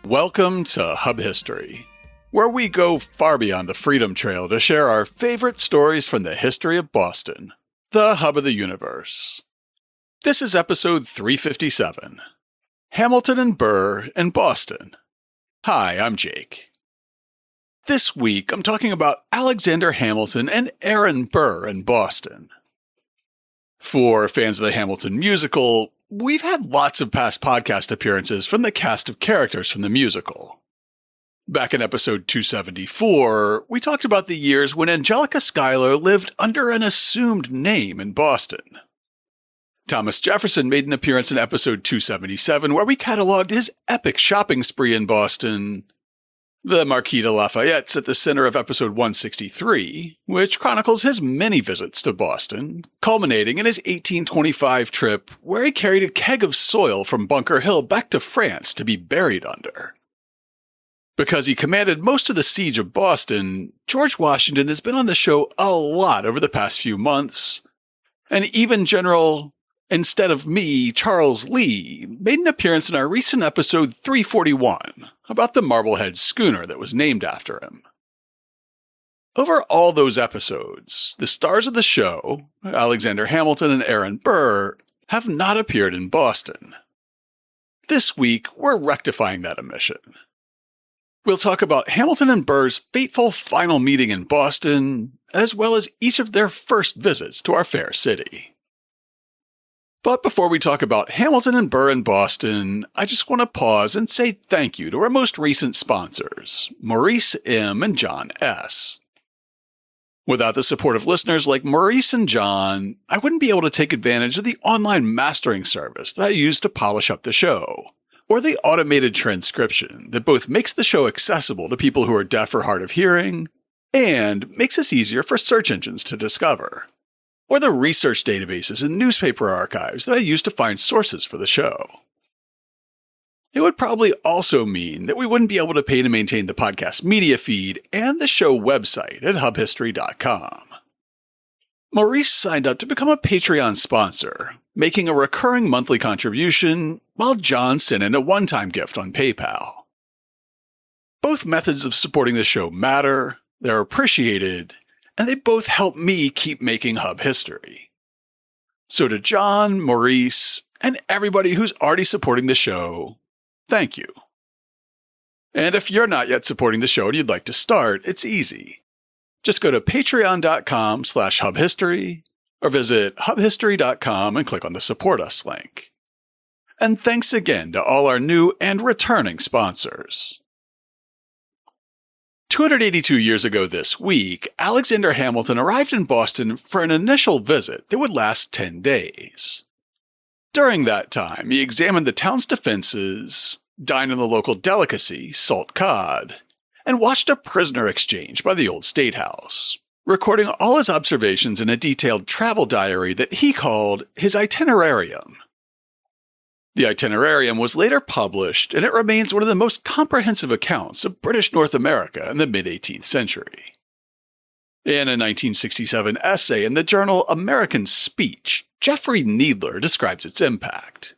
Welcome to Hub History, where we go far beyond the Freedom Trail to share our favorite stories from the history of Boston, the hub of the universe. This is episode 357, Hamilton and Burr in Boston. Hi, I'm Jake. This week, I'm talking about Alexander Hamilton and Aaron Burr in Boston. For fans of the Hamilton musical, we've had lots of past podcast appearances from the cast of characters from the musical. Back in episode 274, we talked about the years when Angelica Schuyler lived under an assumed name in Boston. Thomas Jefferson made an appearance in episode 277 where we cataloged his epic shopping spree in Boston. The Marquis de Lafayette's at the center of episode 163, which chronicles his many visits to Boston, culminating in his 1825 trip where he carried a keg of soil from Bunker Hill back to France to be buried under. Because he commanded most of the siege of Boston, George Washington has been on the show a lot over the past few months, and even General, instead of me, Charles Lee, made an appearance in our recent episode 341 about the Marblehead schooner that was named after him. Over all those episodes, the stars of the show, Alexander Hamilton and Aaron Burr, have not appeared in Boston. This week, we're rectifying that omission. We'll talk about Hamilton and Burr's fateful final meeting in Boston, as well as each of their first visits to our fair city. But before we talk about Hamilton and Burr in Boston, I just want to pause and say thank you to our most recent sponsors, Maurice M. and John S. Without the support of listeners like Maurice and John, I wouldn't be able to take advantage of the online mastering service that I use to polish up the show, or the automated transcription that both makes the show accessible to people who are deaf or hard of hearing, and makes us easier for search engines to discover, or the research databases and newspaper archives that I use to find sources for the show. It would probably also mean that we wouldn't be able to pay to maintain the podcast media feed and the show website at hubhistory.com. Maurice signed up to become a Patreon sponsor, making a recurring monthly contribution, while John sent in a one-time gift on PayPal. Both methods of supporting the show matter, they're appreciated, and they both help me keep making Hub History. So to John, Maurice, and everybody who's already supporting the show, thank you. And if you're not yet supporting the show and you'd like to start, it's easy. Just go to patreon.com/hubhistory or visit hubhistory.com and click on the Support Us link. And thanks again to all our new and returning sponsors. 282 years ago this week, Alexander Hamilton arrived in Boston for an initial visit that would last 10 days. During that time, he examined the town's defenses, dined on the local delicacy, salt cod, and watched a prisoner exchange by the old State House, recording all his observations in a detailed travel diary that he called his itinerarium. The itinerarium was later published, and it remains one of the most comprehensive accounts of British North America in the mid-18th century. In a 1967 essay in the journal American Speech, Jeffrey Needler describes its impact.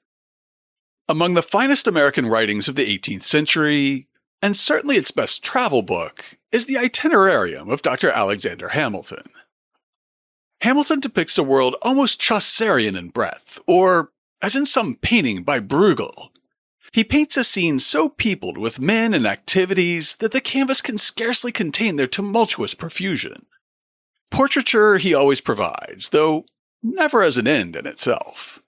Among the finest American writings of the 18th century, and certainly its best travel book, is the Itinerarium of Dr. Alexander Hamilton. Hamilton depicts a world almost Chaucerian in breadth, or, as in some painting by Bruegel, he paints a scene so peopled with men and activities that the canvas can scarcely contain their tumultuous profusion. Portraiture he always provides, though never as an end in itself.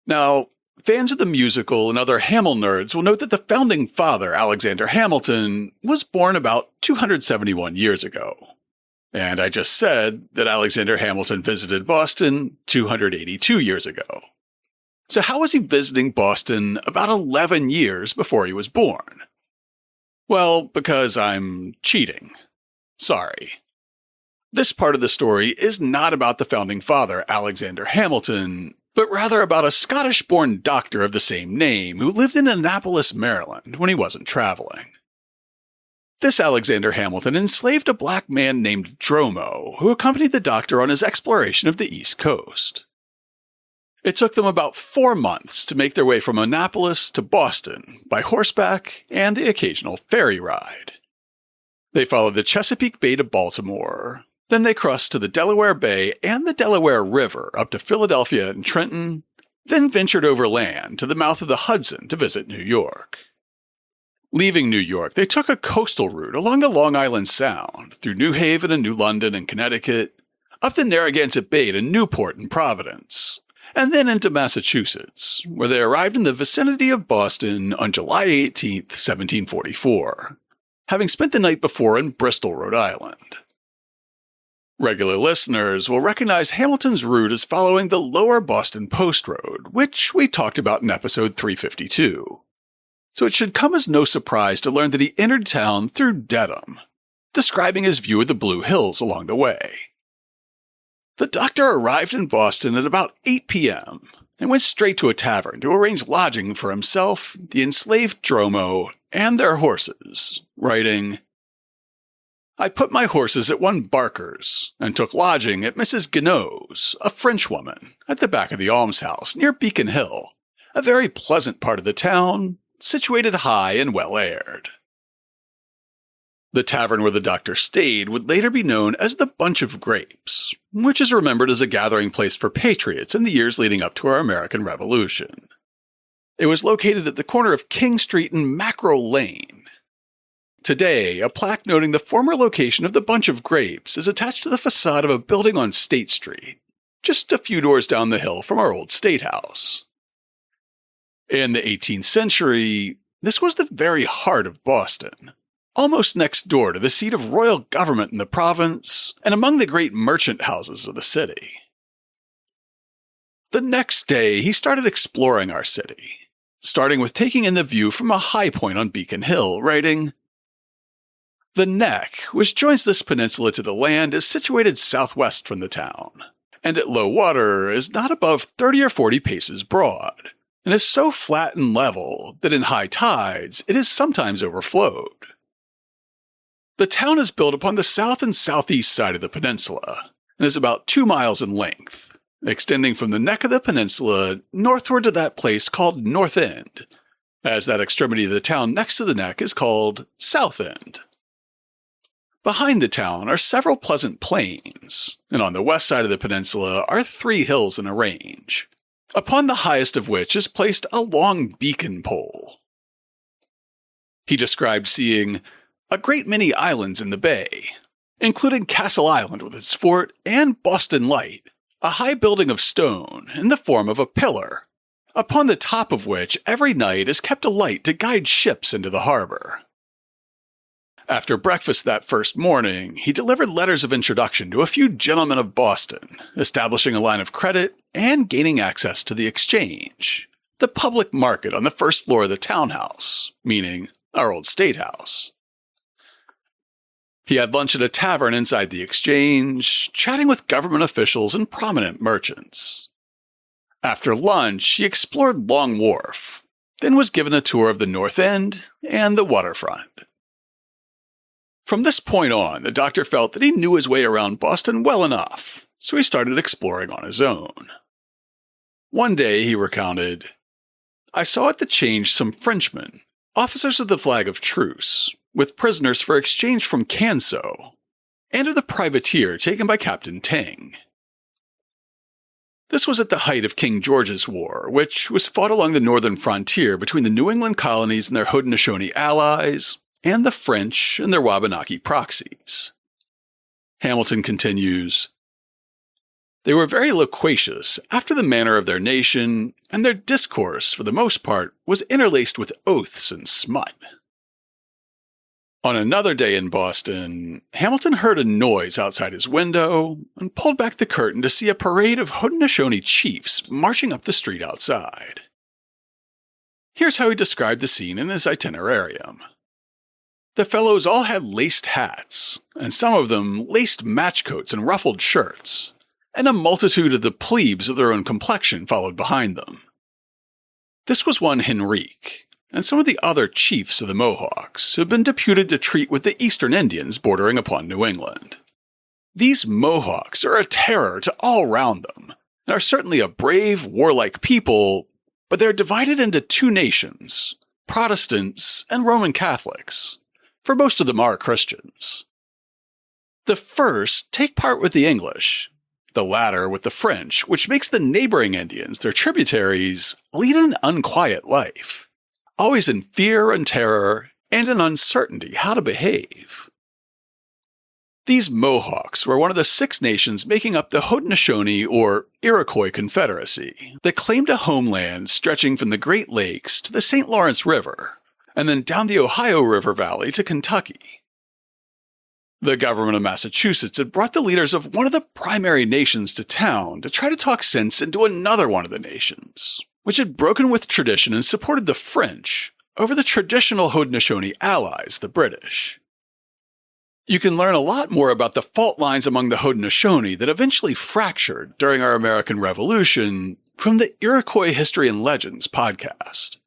Now, fans of the musical and other Hamil nerds will note that the founding father, Alexander Hamilton, was born about 271 years ago. And I just said that Alexander Hamilton visited Boston 282 years ago. So how was he visiting Boston about 11 years before he was born? Well, because I'm cheating. Sorry. This part of the story is not about the founding father, Alexander Hamilton, but rather about a Scottish-born doctor of the same name who lived in Annapolis, Maryland when he wasn't traveling. This Alexander Hamilton enslaved a black man named Dromo, who accompanied the doctor on his exploration of the East Coast. It took them about 4 months to make their way from Annapolis to Boston by horseback and the occasional ferry ride. They followed the Chesapeake Bay to Baltimore. Then they crossed to the Delaware Bay and the Delaware River up to Philadelphia and Trenton, then ventured overland to the mouth of the Hudson to visit New York. Leaving New York, they took a coastal route along the Long Island Sound, through New Haven and New London and Connecticut, up the Narragansett Bay to Newport and Providence, and then into Massachusetts, where they arrived in the vicinity of Boston on July 18, 1744, having spent the night before in Bristol, Rhode Island. Regular listeners will recognize Hamilton's route as following the Lower Boston Post Road, which we talked about in episode 352. So it should come as no surprise to learn that he entered town through Dedham, describing his view of the Blue Hills along the way. The doctor arrived in Boston at about 8 p.m. and went straight to a tavern to arrange lodging for himself, the enslaved Dromo, and their horses, writing, "I put my horses at one Barker's, and took lodging at Mrs. Guinot's, a Frenchwoman, at the back of the almshouse near Beacon Hill, a very pleasant part of the town, situated high and well aired." The tavern where the doctor stayed would later be known as the Bunch of Grapes, which is remembered as a gathering place for patriots in the years leading up to our American Revolution. It was located at the corner of King Street and Mackerel Lane. Today, a plaque noting the former location of the Bunch of Grapes is attached to the facade of a building on State Street, just a few doors down the hill from our old State House. In the 18th century, this was the very heart of Boston, almost next door to the seat of royal government in the province and among the great merchant houses of the city. The next day, he started exploring our city, starting with taking in the view from a high point on Beacon Hill, writing, "The neck, which joins this peninsula to the land, is situated southwest from the town, and at low water is not above 30 or 40 paces broad, and is so flat and level that in high tides it is sometimes overflowed. The town is built upon the south and southeast side of the peninsula, and is about 2 miles in length, extending from the neck of the peninsula northward to that place called North End, as that extremity of the town next to the neck is called South End. Behind the town are several pleasant plains, and on the west side of the peninsula are 3 hills in a range, upon the highest of which is placed a long beacon pole." He described seeing a great many islands in the bay, including Castle Island with its fort and Boston Light, a high building of stone in the form of a pillar, upon the top of which every night is kept a light to guide ships into the harbor. After breakfast that first morning, he delivered letters of introduction to a few gentlemen of Boston, establishing a line of credit and gaining access to the exchange, the public market on the first floor of the townhouse, meaning our old State House. He had lunch at a tavern inside the exchange, chatting with government officials and prominent merchants. After lunch, he explored Long Wharf, then was given a tour of the North End and the waterfront. From this point on, the doctor felt that he knew his way around Boston well enough, so he started exploring on his own. One day, he recounted, "I saw at the change some Frenchmen, officers of the flag of truce, with prisoners for exchange from Canso, and of the privateer taken by Captain Ting." This was at the height of King George's War, which was fought along the northern frontier between the New England colonies and their Haudenosaunee allies, and the French and their Wabanaki proxies. Hamilton continues, "They were very loquacious after the manner of their nation, and their discourse, for the most part, was interlaced with oaths and smut." On another day in Boston, Hamilton heard a noise outside his window and pulled back the curtain to see a parade of Haudenosaunee chiefs marching up the street outside. Here's how he described the scene in his itinerarium. The fellows all had laced hats, and some of them laced match coats and ruffled shirts, and a multitude of the plebes of their own complexion followed behind them. This was one Henrique, and some of the other chiefs of the Mohawks, who had been deputed to treat with the eastern Indians bordering upon New England. These Mohawks are a terror to all round them, and are certainly a brave, warlike people, but they're divided into two nations, Protestants and Roman Catholics, for most of them are Christians. The first take part with the English, the latter with the French, which makes the neighboring Indians, their tributaries, lead an unquiet life, always in fear and terror and in uncertainty how to behave. These Mohawks were one of the 6 nations making up the Haudenosaunee or Iroquois Confederacy that claimed a homeland stretching from the Great Lakes to the St. Lawrence River, and then down the Ohio River Valley to Kentucky. The government of Massachusetts had brought the leaders of one of the primary nations to town to try to talk sense into another one of the nations, which had broken with tradition and supported the French over the traditional Haudenosaunee allies, the British. You can learn a lot more about the fault lines among the Haudenosaunee that eventually fractured during our American Revolution from the Iroquois History and Legends podcast.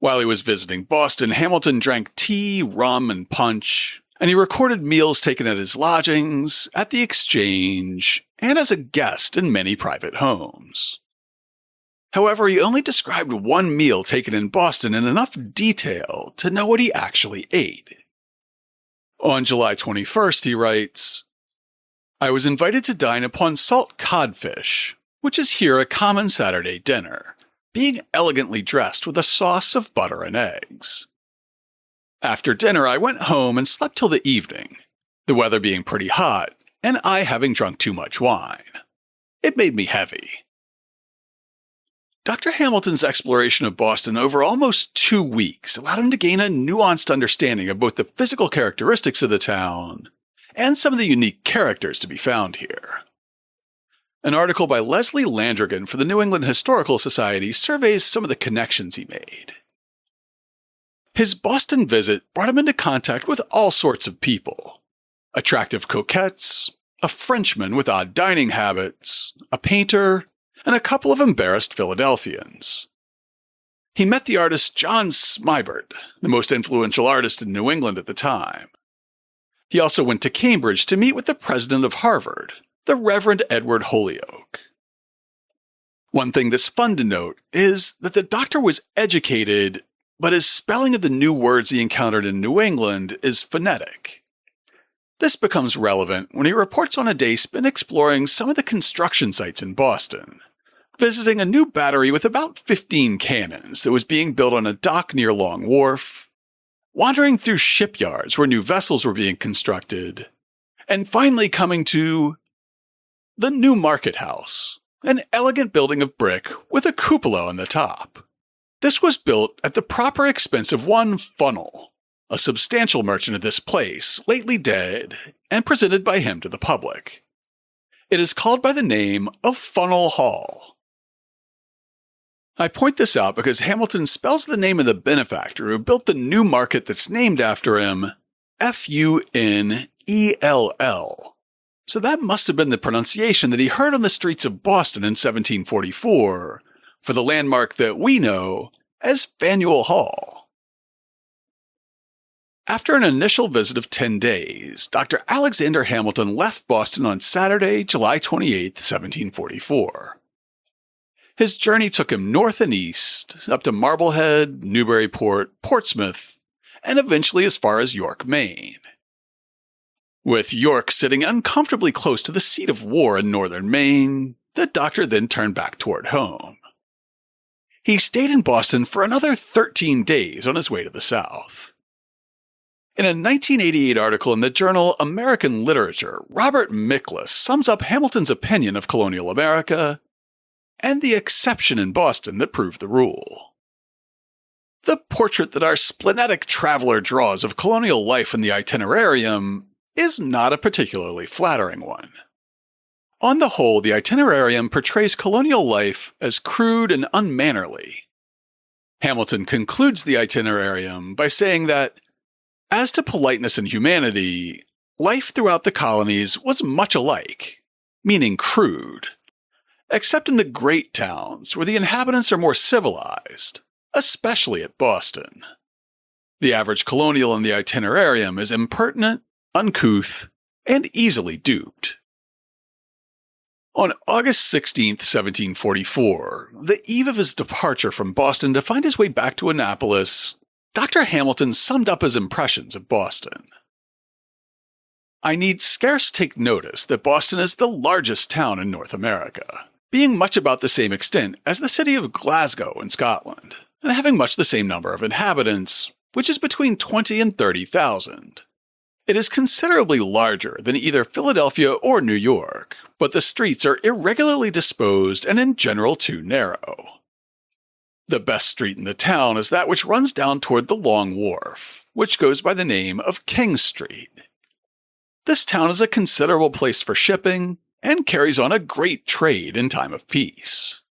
While he was visiting Boston, Hamilton drank tea, rum, and punch, and he recorded meals taken at his lodgings, at the Exchange, and as a guest in many private homes. However, he only described one meal taken in Boston in enough detail to know what he actually ate. On July 21st, he writes, "I was invited to dine upon salt codfish, which is here a common Saturday dinner, being elegantly dressed with a sauce of butter and eggs. After dinner, I went home and slept till the evening, the weather being pretty hot, and I having drunk too much wine. It made me heavy." Dr. Hamilton's exploration of Boston over almost 2 weeks allowed him to gain a nuanced understanding of both the physical characteristics of the town and some of the unique characters to be found here. An article by Leslie Landrigan for the New England Historical Society surveys some of the connections he made. His Boston visit brought him into contact with all sorts of people: attractive coquettes, a Frenchman with odd dining habits, a painter, and a couple of embarrassed Philadelphians. He met the artist John Smibert, the most influential artist in New England at the time. He also went to Cambridge to meet with the president of Harvard, the Reverend Edward Holyoake. One thing that's fun to note is that the doctor was educated, but his spelling of the new words he encountered in New England is phonetic. This becomes relevant when he reports on a day spent exploring some of the construction sites in Boston, visiting a new battery with about 15 cannons that was being built on a dock near Long Wharf, wandering through shipyards where new vessels were being constructed, and finally coming to the New Market House, an elegant building of brick with a cupola on the top. This was built at the proper expense of one Funnel, a substantial merchant of this place, lately dead, and presented by him to the public. It is called by the name of Funnel Hall. I point this out because Hamilton spells the name of the benefactor who built the new market that's named after him Funnell. So that must have been the pronunciation that he heard on the streets of Boston in 1744 for the landmark that we know as Faneuil Hall. After an initial visit of 10 days, Dr. Alexander Hamilton left Boston on Saturday, July 28, 1744. His journey took him north and east, up to Marblehead, Newburyport, Portsmouth, and eventually as far as York, Maine. With York sitting uncomfortably close to the seat of war in northern Maine, the doctor then turned back toward home. He stayed in Boston for another 13 days on his way to the south. In a 1988 article in the journal American Literature, Robert Miklas sums up Hamilton's opinion of colonial America and the exception in Boston that proved the rule. The portrait that our splenetic traveler draws of colonial life in the Itinerarium is not a particularly flattering one. On the whole, the Itinerarium portrays colonial life as crude and unmannerly. Hamilton concludes the Itinerarium by saying that, as to politeness and humanity, life throughout the colonies was much alike, meaning crude, except in the great towns where the inhabitants are more civilized, especially at Boston. The average colonial in the Itinerarium is impertinent, uncouth, and easily duped. On August 16, 1744, the eve of his departure from Boston to find his way back to Annapolis, Dr. Hamilton summed up his impressions of Boston. I need scarce take notice that Boston is the largest town in North America, being much about the same extent as the city of Glasgow in Scotland, and having much the same number of inhabitants, which is between 20 and 30,000. It is considerably larger than either Philadelphia or New York, but the streets are irregularly disposed and in general too narrow. The best street in the town is that which runs down toward the Long Wharf, which goes by the name of King Street. This town is a considerable place for shipping, and carries on a great trade in time of peace.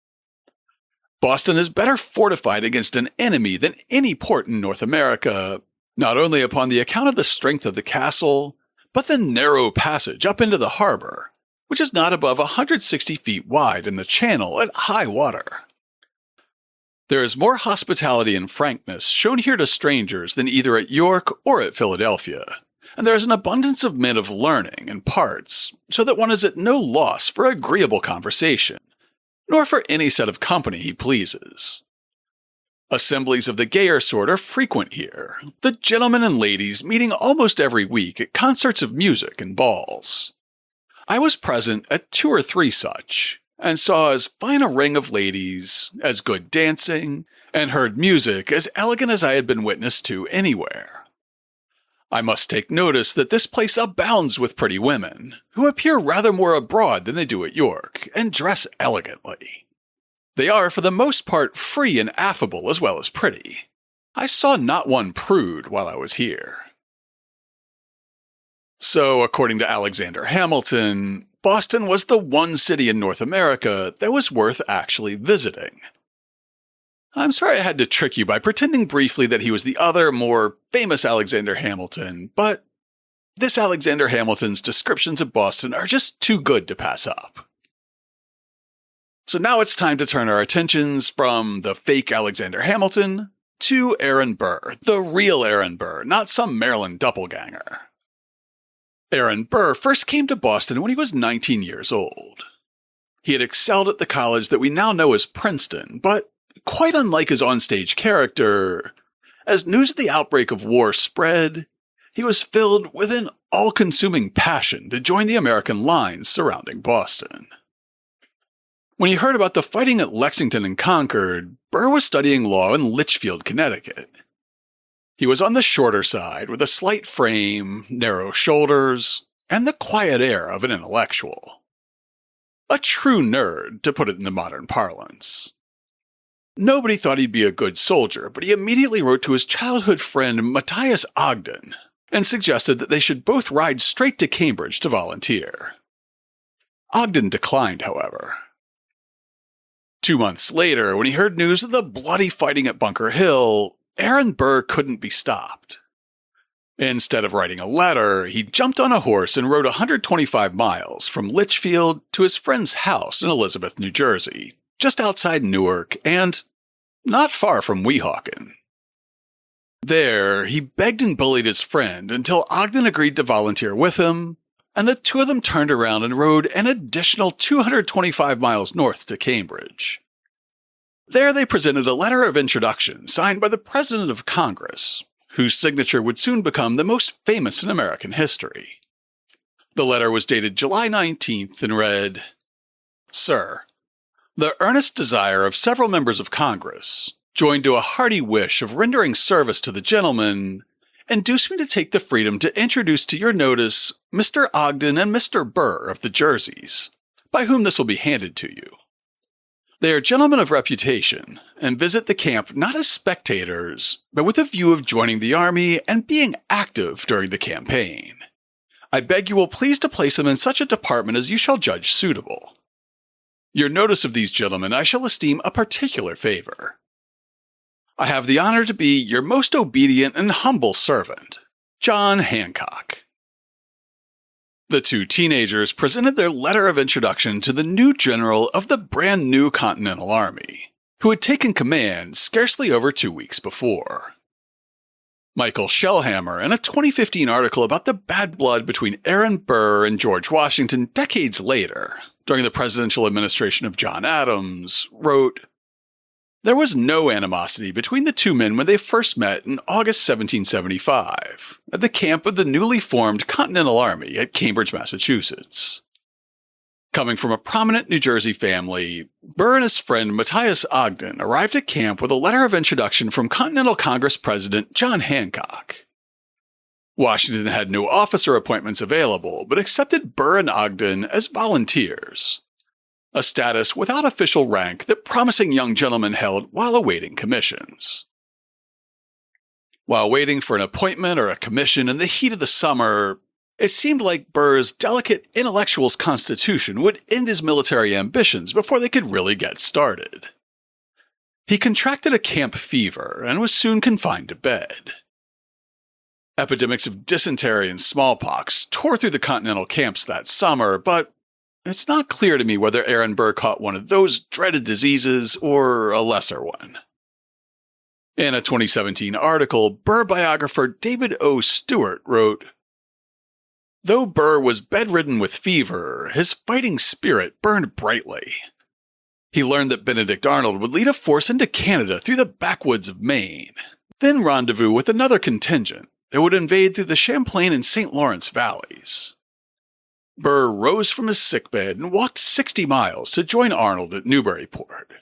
Boston is better fortified against an enemy than any port in North America, not only upon the account of the strength of the castle, but the narrow passage up into the harbor, which is not above 160 feet wide in the channel at high water. There is more hospitality and frankness shown here to strangers than either at York or at Philadelphia, and there is an abundance of men of learning and parts, so that one is at no loss for agreeable conversation, nor for any set of company he pleases. Assemblies of the gayer sort are frequent here, the gentlemen and ladies meeting almost every week at concerts of music and balls. I was present at 2 or 3 such, and saw as fine a ring of ladies, as good dancing, and heard music as elegant as I had been witness to anywhere. I must take notice that this place abounds with pretty women, who appear rather more abroad than they do at York, and dress elegantly. They are for the most part free and affable as well as pretty. I saw not one prude while I was here. So, according to Alexander Hamilton, Boston was the one city in North America that was worth actually visiting. I'm sorry I had to trick you by pretending briefly that he was the other, more famous Alexander Hamilton, but this Alexander Hamilton's descriptions of Boston are just too good to pass up. So now it's time to turn our attentions from the fake Alexander Hamilton to Aaron Burr, the real Aaron Burr, not some Maryland doppelganger. Aaron Burr first came to Boston when he was 19 years old. He had excelled at the college that we now know as Princeton, but quite unlike his onstage character, as news of the outbreak of war spread, he was filled with an all-consuming passion to join the American lines surrounding Boston. When he heard about the fighting at Lexington and Concord, Burr was studying law in Litchfield, Connecticut. He was on the shorter side, with a slight frame, narrow shoulders, and the quiet air of an intellectual. A true nerd, to put it in the modern parlance. Nobody thought he'd be a good soldier, but he immediately wrote to his childhood friend Matthias Ogden, and suggested that they should both ride straight to Cambridge to volunteer. Ogden declined, however. 2 months later, when he heard news of the bloody fighting at Bunker Hill, Aaron Burr couldn't be stopped. Instead of writing a letter, he jumped on a horse and rode 125 miles from Litchfield to his friend's house in Elizabeth, New Jersey, just outside Newark and not far from Weehawken. There, he begged and bullied his friend until Ogden agreed to volunteer with him, and the two of them turned around and rode an additional 225 miles north to Cambridge. There they presented a letter of introduction signed by the President of Congress, whose signature would soon become the most famous in American history. The letter was dated July 19th and read, "Sir, the earnest desire of several members of Congress, joined to a hearty wish of rendering service to the gentleman, induced me to take the freedom to introduce to your notice Mr. Ogden and Mr. Burr of the Jerseys, by whom this will be handed to you. They are gentlemen of reputation, and visit the camp not as spectators, but with a view of joining the army and being active during the campaign. I beg you will please to place them in such a department as you shall judge suitable. Your notice of these gentlemen I shall esteem a particular favor. I have the honor to be your most obedient and humble servant, John Hancock." The two teenagers presented their letter of introduction to the new general of the brand new Continental Army, who had taken command scarcely over 2 weeks before. Michael Shellhammer, in a 2015 article about the bad blood between Aaron Burr and George Washington decades later, during the presidential administration of John Adams, wrote, "There was no animosity between the two men when they first met in August 1775 at the camp of the newly formed Continental Army at Cambridge, Massachusetts. Coming from a prominent New Jersey family, Burr and his friend Matthias Ogden arrived at camp with a letter of introduction from Continental Congress President John Hancock. Washington had no officer appointments available, but accepted Burr and Ogden as volunteers, a status without official rank that promising young gentlemen held while awaiting commissions. While waiting for an appointment or a commission in the heat of the summer, it seemed like Burr's delicate intellectual's constitution would end his military ambitions before they could really get started. He contracted a camp fever and was soon confined to bed. Epidemics of dysentery and smallpox tore through the Continental camps that summer, but it's not clear to me whether Aaron Burr caught one of those dreaded diseases or a lesser one. In a 2017 article, Burr biographer David O. Stewart wrote, "Though Burr was bedridden with fever, his fighting spirit burned brightly. He learned that Benedict Arnold would lead a force into Canada through the backwoods of Maine, then rendezvous with another contingent that would invade through the Champlain and St. Lawrence valleys. Burr rose from his sickbed and walked 60 miles to join Arnold at Newburyport."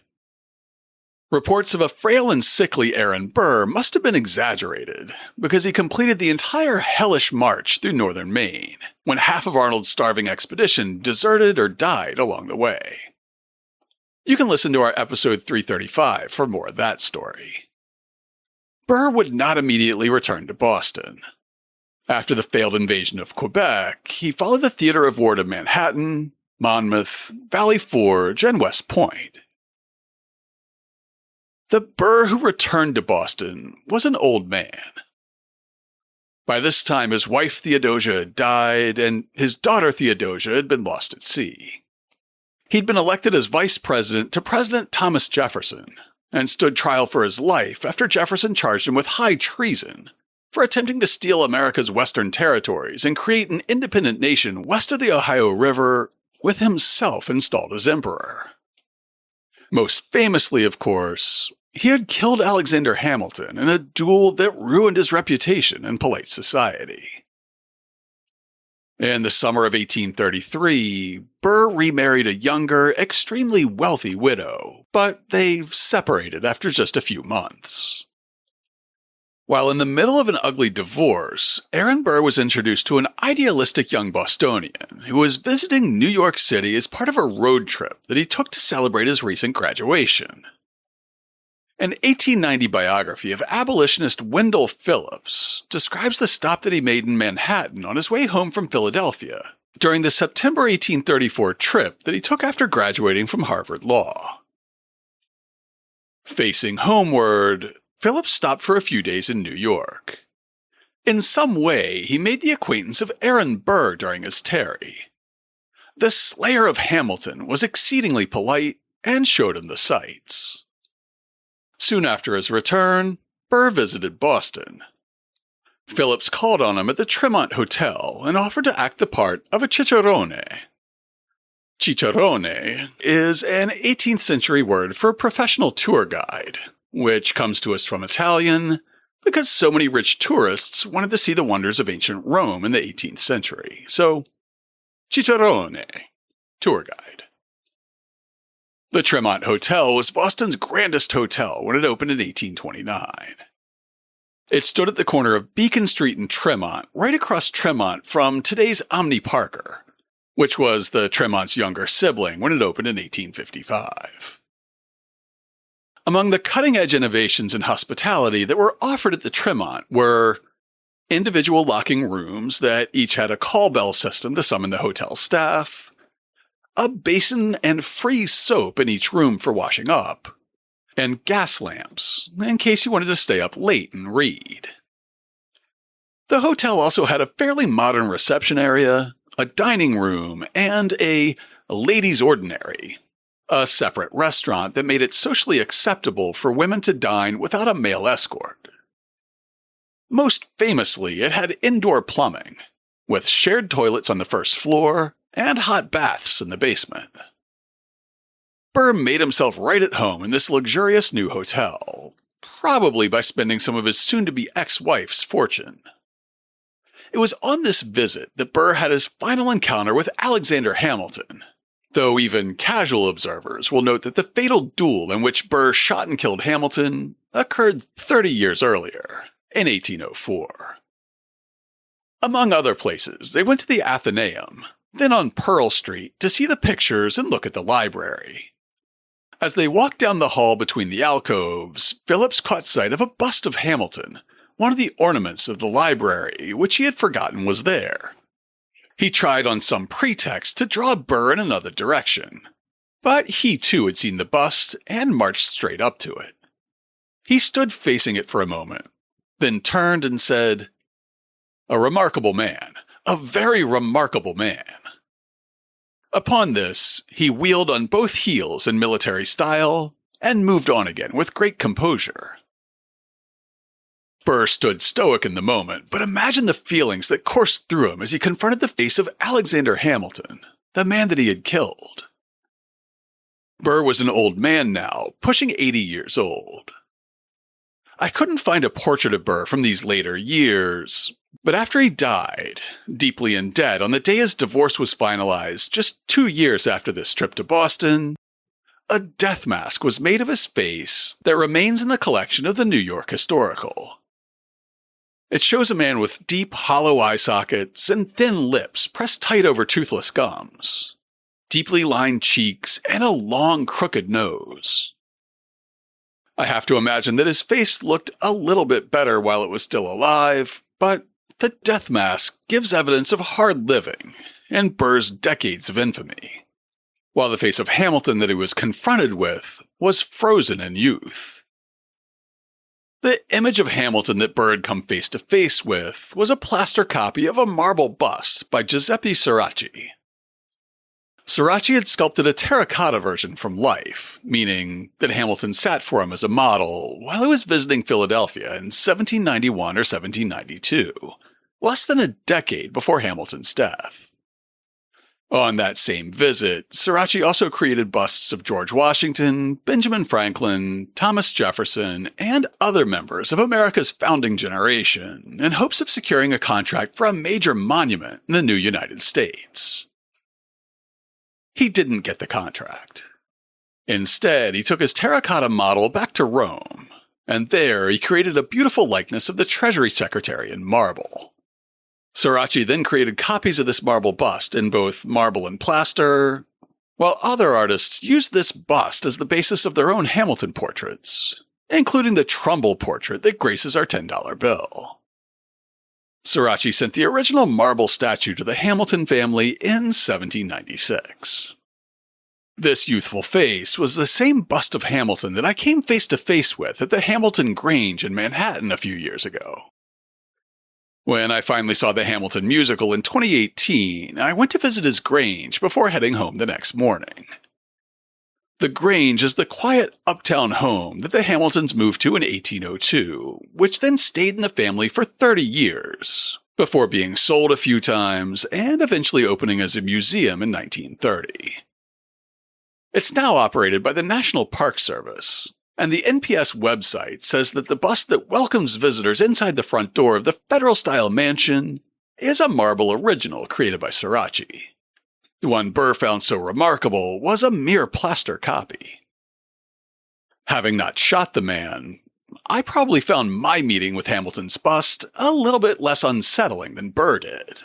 Reports of a frail and sickly Aaron Burr must have been exaggerated, because he completed the entire hellish march through northern Maine, when half of Arnold's starving expedition deserted or died along the way. You can listen to our episode 335 for more of that story. Burr would not immediately return to Boston. After the failed invasion of Quebec, he followed the theater of war to Manhattan, Monmouth, Valley Forge, and West Point. The Burr who returned to Boston was an old man. By this time, his wife Theodosia had died, and his daughter Theodosia had been lost at sea. He'd been elected as vice president to President Thomas Jefferson, and stood trial for his life after Jefferson charged him with high treason for attempting to steal America's western territories and create an independent nation west of the Ohio River, with himself installed as emperor. Most famously, of course, he had killed Alexander Hamilton in a duel that ruined his reputation in polite society. In the summer of 1833, Burr remarried a younger, extremely wealthy widow, but they separated after just a few months. While in the middle of an ugly divorce, Aaron Burr was introduced to an idealistic young Bostonian who was visiting New York City as part of a road trip that he took to celebrate his recent graduation. An 1890 biography of abolitionist Wendell Phillips describes the stop that he made in Manhattan on his way home from Philadelphia during the September 1834 trip that he took after graduating from Harvard Law. Facing homeward, Phillips stopped for a few days in New York. In some way, he made the acquaintance of Aaron Burr during his tarry. The slayer of Hamilton was exceedingly polite and showed him the sights. Soon after his return, Burr visited Boston. Phillips called on him at the Tremont Hotel and offered to act the part of a cicerone. Cicerone is an 18th century word for professional tour guide, which comes to us from Italian because so many rich tourists wanted to see the wonders of ancient Rome in the 18th century. So, cicerone, tour guide. The Tremont Hotel was Boston's grandest hotel when it opened in 1829. It stood at the corner of Beacon Street and Tremont, right across Tremont from today's Omni Parker, which was the Tremont's younger sibling when it opened in 1855. Among the cutting-edge innovations in hospitality that were offered at the Tremont were individual locking rooms that each had a call bell system to summon the hotel staff, a basin and free soap in each room for washing up, and gas lamps in case you wanted to stay up late and read. The hotel also had a fairly modern reception area, a dining room, and a ladies' ordinary, a separate restaurant that made it socially acceptable for women to dine without a male escort. Most famously, it had indoor plumbing, with shared toilets on the first floor and hot baths in the basement. Burr made himself right at home in this luxurious new hotel, probably by spending some of his soon-to-be ex-wife's fortune. It was on this visit that Burr had his final encounter with Alexander Hamilton, though even casual observers will note that the fatal duel in which Burr shot and killed Hamilton occurred 30 years earlier, in 1804. Among other places, they went to the Athenaeum, then on Pearl Street to see the pictures and look at the library. As they walked down the hall between the alcoves, Phillips caught sight of a bust of Hamilton, one of the ornaments of the library, which he had forgotten was there. He tried on some pretext to draw Burr in another direction, but he too had seen the bust and marched straight up to it. He stood facing it for a moment, then turned and said, "A remarkable man, a very remarkable man." Upon this, he wheeled on both heels in military style and moved on again with great composure. Burr stood stoic in the moment, but imagine the feelings that coursed through him as he confronted the face of Alexander Hamilton, the man that he had killed. Burr was an old man now, pushing 80 years old. I couldn't find a portrait of Burr from these later years, but after he died, deeply in debt on the day his divorce was finalized just 2 years after this trip to Boston, a death mask was made of his face that remains in the collection of the New York Historical. It shows a man with deep, hollow eye sockets and thin lips pressed tight over toothless gums, deeply lined cheeks, and a long, crooked nose. I have to imagine that his face looked a little bit better while it was still alive, but the death mask gives evidence of hard living and Burr's decades of infamy, while the face of Hamilton that he was confronted with was frozen in youth. The image of Hamilton that Burr had come face to face with was a plaster copy of a marble bust by Giuseppe Ceracchi. Ceracchi had sculpted a terracotta version from life, meaning that Hamilton sat for him as a model while he was visiting Philadelphia in 1791 or 1792, less than a decade before Hamilton's death. On that same visit, Ceracchi also created busts of George Washington, Benjamin Franklin, Thomas Jefferson, and other members of America's founding generation in hopes of securing a contract for a major monument in the new United States. He didn't get the contract. Instead, he took his terracotta model back to Rome, and there he created a beautiful likeness of the Treasury Secretary in marble. Ceracchi then created copies of this marble bust in both marble and plaster, while other artists used this bust as the basis of their own Hamilton portraits, including the Trumbull portrait that graces our $10 bill. Ceracchi sent the original marble statue to the Hamilton family in 1796. This youthful face was the same bust of Hamilton that I came face to face with at the Hamilton Grange in Manhattan a few years ago. When I finally saw the Hamilton musical in 2018, I went to visit his Grange before heading home the next morning. The Grange is the quiet uptown home that the Hamiltons moved to in 1802, which then stayed in the family for 30 years, before being sold a few times and eventually opening as a museum in 1930. It's now operated by the National Park Service, and the NPS website says that the bust that welcomes visitors inside the front door of the Federal-style mansion is a marble original created by Ceracchi. The one Burr found so remarkable was a mere plaster copy. Having not shot the man, I probably found my meeting with Hamilton's bust a little bit less unsettling than Burr did.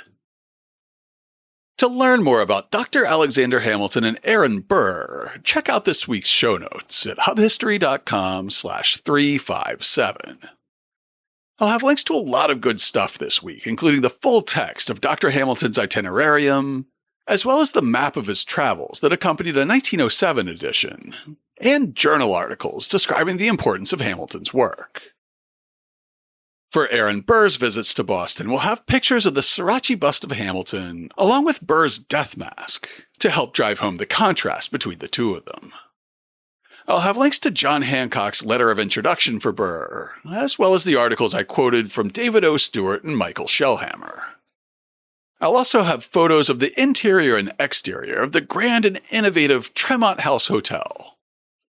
To learn more about Dr. Alexander Hamilton and Aaron Burr, check out this week's show notes at hubhistory.com/357. I'll have links to a lot of good stuff this week, including the full text of Dr. Hamilton's itinerarium, as well as the map of his travels that accompanied a 1907 edition, and journal articles describing the importance of Hamilton's work. For Aaron Burr's visits to Boston, we'll have pictures of the Ceracchi bust of Hamilton, along with Burr's death mask, to help drive home the contrast between the two of them. I'll have links to John Hancock's letter of introduction for Burr, as well as the articles I quoted from David O. Stewart and Michael Shellhammer. I'll also have photos of the interior and exterior of the grand and innovative Tremont House Hotel.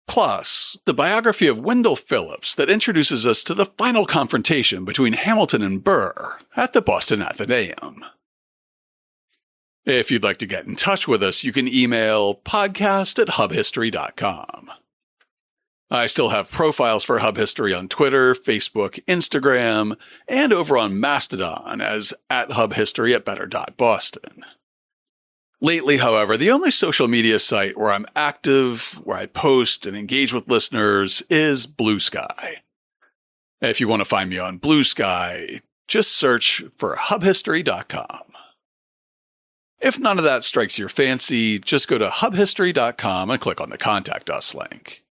Plus, the biography of Wendell Phillips that introduces us to the final confrontation between Hamilton and Burr at the Boston Athenaeum. If you'd like to get in touch with us, you can email podcast@hubhistory.com. I still have profiles for Hub History on Twitter, Facebook, Instagram, and over on Mastodon as @hubhistory@better.boston. Lately, however, the only social media site where I'm active, where I post and engage with listeners, is Blue Sky. If you want to find me on Blue Sky, just search for hubhistory.com. If none of that strikes your fancy, just go to hubhistory.com and click on the Contact Us link.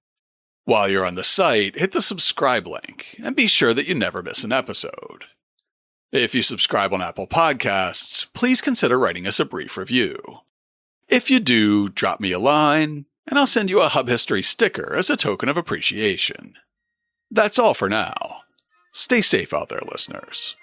While you're on the site, hit the subscribe link and be sure that you never miss an episode. If you subscribe on Apple Podcasts, please consider writing us a brief review. If you do, drop me a line, and I'll send you a Hub History sticker as a token of appreciation. That's all for now. Stay safe out there, listeners.